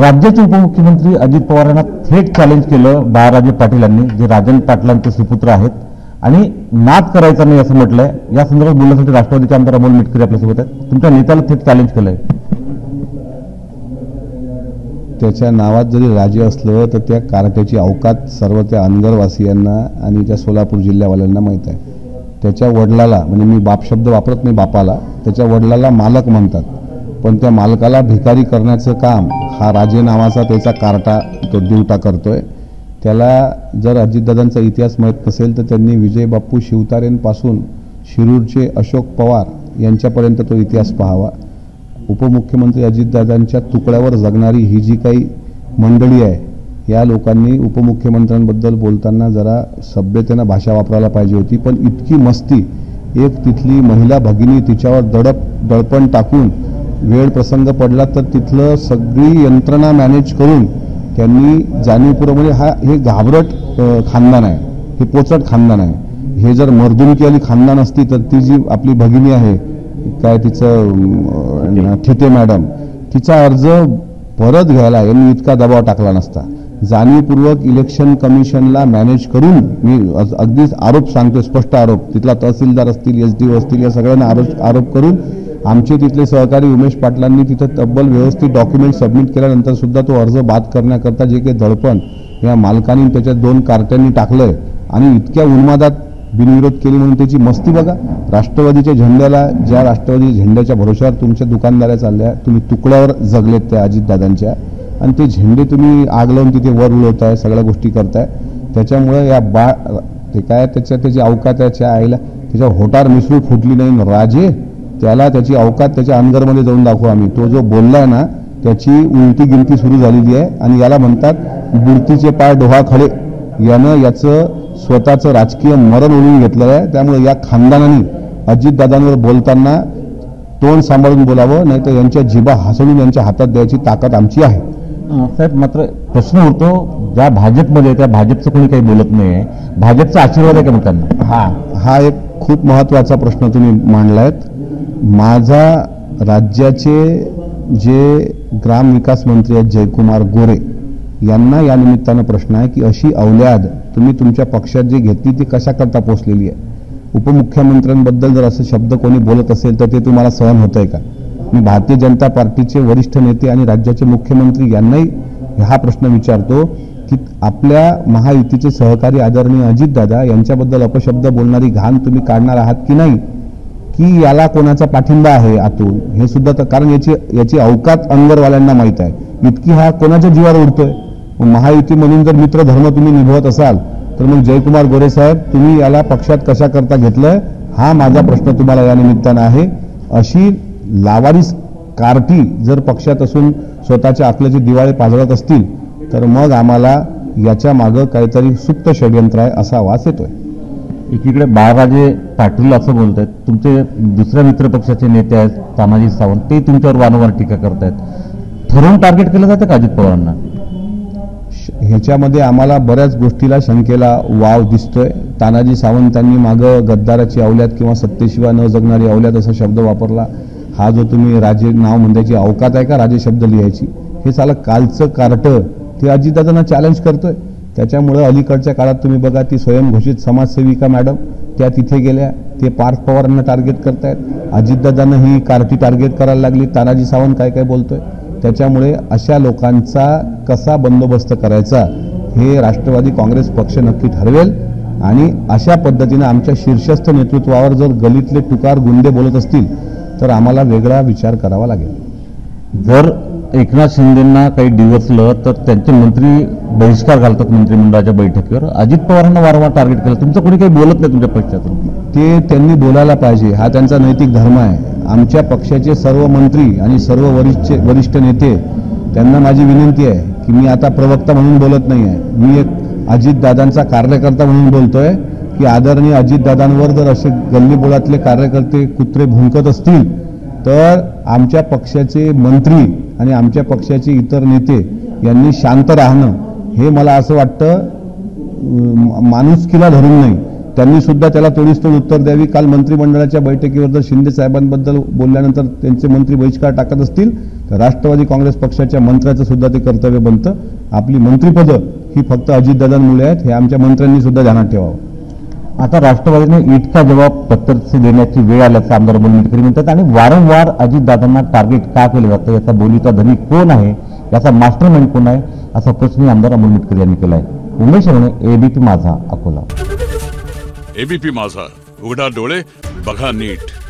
राज्याचे उपमुख्यमंत्री अजित पवार यांना थेट चॅलेंज केलं बाळाराजे पाटील यांनी, जे राजन पाटलांचे सुपुत्र आहेत, आणि नाद करायचा नाही असं म्हटलंय. या संदर्भात बोलण्यासाठी राष्ट्रवादीचे आमदार अमोल मिटकरी आपल्यासोबत आहेत. तुमच्या नेत्याला थेट चॅलेंज केलंय. त्याच्या नावात जरी राजे असलं तर त्या कारट्याची अवकात सर्व त्या अनगरवासियांना आणि त्या सोलापूर जिल्ह्यावाल्यांना माहीत आहे. त्याच्या वडिलाला, म्हणजे मी बाप शब्द वापरत नाही बापाला, त्याच्या वडिलाला मालक म्हणतात, पण त्या मालकाला भिकारी करण्याचं काम हा राजे नावाचा त्याचा कारटा तो दिवटा करतोय. त्याला जर अजितदादांचा इतिहास माहीत नसेल तर त्यांनी विजय बापू शिवतारेंपासून शिरूरचे अशोक पवार यांच्यापर्यंत तो इतिहास पाहावा. उपमुख्यमंत्री अजितदादांच्या तुकड्यावर जगणारी ही जी काही मंडळी आहे, या लोकांनी उपमुख्यमंत्र्यांबद्दल बोलताना जरा सभ्यतेनं भाषा वापरायला पाहिजे होती. पण इतकी मस्ती, एक तिथली महिला भगिनी तिच्यावर दडपण टाकून वेळ प्रसंग पडला तर तिथलं सगळी यंत्रणा मॅनेज करून त्यांनी जाणीवपूर्वक हे घाबरट खानदान आहे, हे पोचट खानदान आहे. हे जर मर्दुमकी आली खानदान असती तर ती जी आपली भगिनी आहे, काय तिचं ठिते मॅडम, तिचा अर्ज परत घ्यायला यांनी इतका दबाव टाकला नसता. जाणीवपूर्वक इलेक्शन कमिशनला मॅनेज करून, मी अगदीच आरोप सांगतोय, स्पष्ट आरोप, तिथला तहसीलदार असतील, SDO असतील, या सगळ्यांना आरोप करून आमचे तिथले सहकारी उमेश पाटलांनी तिथं तब्बल व्यवस्थित डॉक्युमेंट सबमिट केल्यानंतर सुद्धा तो अर्ज बाद करण्याकरता जे काही दडपण या मालकांनी त्याच्या 2 कारट्यांनी टाकलंय आणि इतक्या उन्मादात बिनविरोध केली म्हणून त्याची मस्ती बघा. राष्ट्रवादीच्या झेंड्याला, ज्या राष्ट्रवादी झेंड्याच्या भरोश्यावर तुमच्या दुकानदाऱ्या चालल्या, तुम्ही तुकड्यावर जगलेत त्या अजितदादांच्या, आणि ते झेंडे तुम्ही आग लावून तिथे वर उडवताय, सगळ्या गोष्टी करताय. त्याच्यामुळे या ते काय त्याची अवकात त्याच्या आईला त्याच्या होटार मिसळून फुटली नाही. राजे त्याला त्याची अवकात त्याच्या अनगरमध्ये जाऊन दाखवू आम्ही. तो जो बोललाय ना त्याची उलटी गिनती सुरू झालेली आहे आणि याला म्हणतात बुरतीचे पाय डोहा खडे. यानं याचं स्वतःचं राजकीय मरण ओढून घेतलं आहे. त्यामुळे या खानदानाने अजितदादांवर बोलताना तोंड सांभाळून बोलावं, नाही तर यांच्या जिभा हासडून यांच्या हातात द्यायची ताकद आमची आहे. साहेब, मात्र प्रश्न उरतो, ज्या भाजपमध्ये त्या भाजपचं कोणी काही बोलत नाही, भाजपचा आशीर्वाद आहे का मग त्यांना? हा एक खूप महत्त्वाचा प्रश्न तुम्ही मांडलायत. माझा राज्याचे जे ग्रामविकास मंत्री आहेत जयकुमार गोरे यांना या निमित्तानं प्रश्न आहे की अशी अवल्याद तुम्ही तुमच्या पक्षात जी घेतली ती कशाकरता पोचलेली आहे? उपमुख्यमंत्र्यांबद्दल जर असे शब्द कोणी बोलत असेल तर ते तुम्हाला सहन होत आहे का? मी भारतीय जनता पार्टीचे वरिष्ठ नेते आणि राज्याचे मुख्यमंत्री यांनाही हा प्रश्न विचारतो की आपल्या महायुतीचे सहकारी आदरणीय अजितदादा यांच्याबद्दल अपशब्द बोलणारी घाण तुम्ही काढणार आहात की नाही, की याला कोणाचा पाठिंबा आहे आतून, हे सुद्धा तर, कारण याची अवकात अनगरवाल्यांना माहीत आहे. इतकी हा कोणाच्या जीवावर उडतोय? महायुती म्हणून जर मित्र धर्म तुम्ही निभवत असाल तर मग जयकुमार गोरे साहेब तुम्ही याला पक्षात कशा करता घेतलंय, हा माझा प्रश्न तुम्हाला या निमित्तानं आहे. अशी लावारीस कारटी जर पक्षात असून स्वतःच्या अकलेचे दिवाळे पाजळत असतील तर मग आम्हाला याच्या मागं काहीतरी सुप्त षडयंत्र आहे असा आवाज येतोय. एकीकडे बाळाराजे पाटील असं बोलत आहेत, तुमचे दुसऱ्या मित्रपक्षाचे नेते आहेत तानाजी सावंत, ते तुमच्यावर वारंवार टीका करतायत. ठरवून टार्गेट केलं जातं का अजित पवारांना? ह्याच्यामध्ये आम्हाला बऱ्याच गोष्टीला शंकेला वाव दिसतोय. तानाजी सावंतांनी मागं गद्दाराची अवल्याद किंवा सत्तेशिवाय न जगणारी अवल्याद असा शब्द वापरला. हा जो तुम्ही राजे नाव म्हणण्याची अवकात आहे का राजे शब्द लिहायची? हे सालं कालचं कार्ट ते अजितदादांना चॅलेंज करतोय. त्याच्यामुळे अलीकडच्या काळात तुम्ही बघा ती स्वयंघोषित समाजसेविका मॅडम त्या तिथे गेल्या, ते पार्थ पवारांना टार्गेट करतायत. अजितदादांना ही कार्टी टार्गेट करायला लागली. तानाजी सावंत काय काय बोलतोय. त्याच्यामुळे अशा लोकांचा कसा बंदोबस्त करायचा हे राष्ट्रवादी काँग्रेस पक्ष नक्की ठरवेल आणि अशा पद्धतीने आमच्या शीर्षस्थ नेतृत्वावर जर गलीतले टुकार गुंडे बोलत असतील तर आम्हाला वेगळा विचार करावा लागेल. जर एकनाथ शिंदेंना काही डिवचलं तर त्यांचे मंत्री बहिष्कार घालतात मंत्रिमंडळाच्या बैठकीवर. अजित पवारांना वारंवार टार्गेट केलं. तुमचं कोणी काही बोलत नाही तुमच्या पक्षातून? ते त्यांनी बोलायला पाहिजे, हा त्यांचा नैतिक धर्म आहे. आमच्या पक्षाचे सर्व मंत्री आणि सर्व वरिष्ठ नेते त्यांना माझी विनंती आहे की मी आता प्रवक्ता म्हणून बोलत नाही आहे, मी एक अजितदादांचा कार्यकर्ता म्हणून बोलतोय की आदरणीय अजितदादांवर जर असे गल्लीबोळातले कार्यकर्ते कुत्रे भुंकत असतील तर आमच्या पक्षाचे मंत्री आणि आमच्या पक्षाचे इतर नेते यांनी शांत राहणं हे मला असं वाटतं माणुसकीला धरून नाही. त्यांनी सुद्धा त्याला तोडीसतोड उत्तर द्यावी. काल मंत्रिमंडळाच्या बैठकीवर जर शिंदे साहेबांबद्दल बोलल्यानंतर त्यांचे मंत्री बहिष्कार टाकत असतील तर राष्ट्रवादी काँग्रेस पक्षाच्या मंत्र्याचं सुद्धा ते कर्तव्य बनतं. आपली मंत्रिपदं ही फक्त अजितदादांमुळे आहेत, हे आमच्या मंत्र्यांनी सुद्धा ध्यानात ठेवावं. आता राष्ट्रवादीने इतका जबाब प्रत्यक्ष देण्याची वेळ आल्याचं आमदार अमोल मिटकरी म्हणतात आणि वारंवार अजितदादांना टार्गेट का केलं जातं, याचा बोलीचा धनी कोण आहे, याचा मास्टरमाइंड कोण आहे, असा प्रश्न आमदार अमोल मिटकरी यांनी केला आहे. उमेश रणे, एबीपी माझा, अकोला. एबीपी माझा, उघडा डोळे बघा नीट.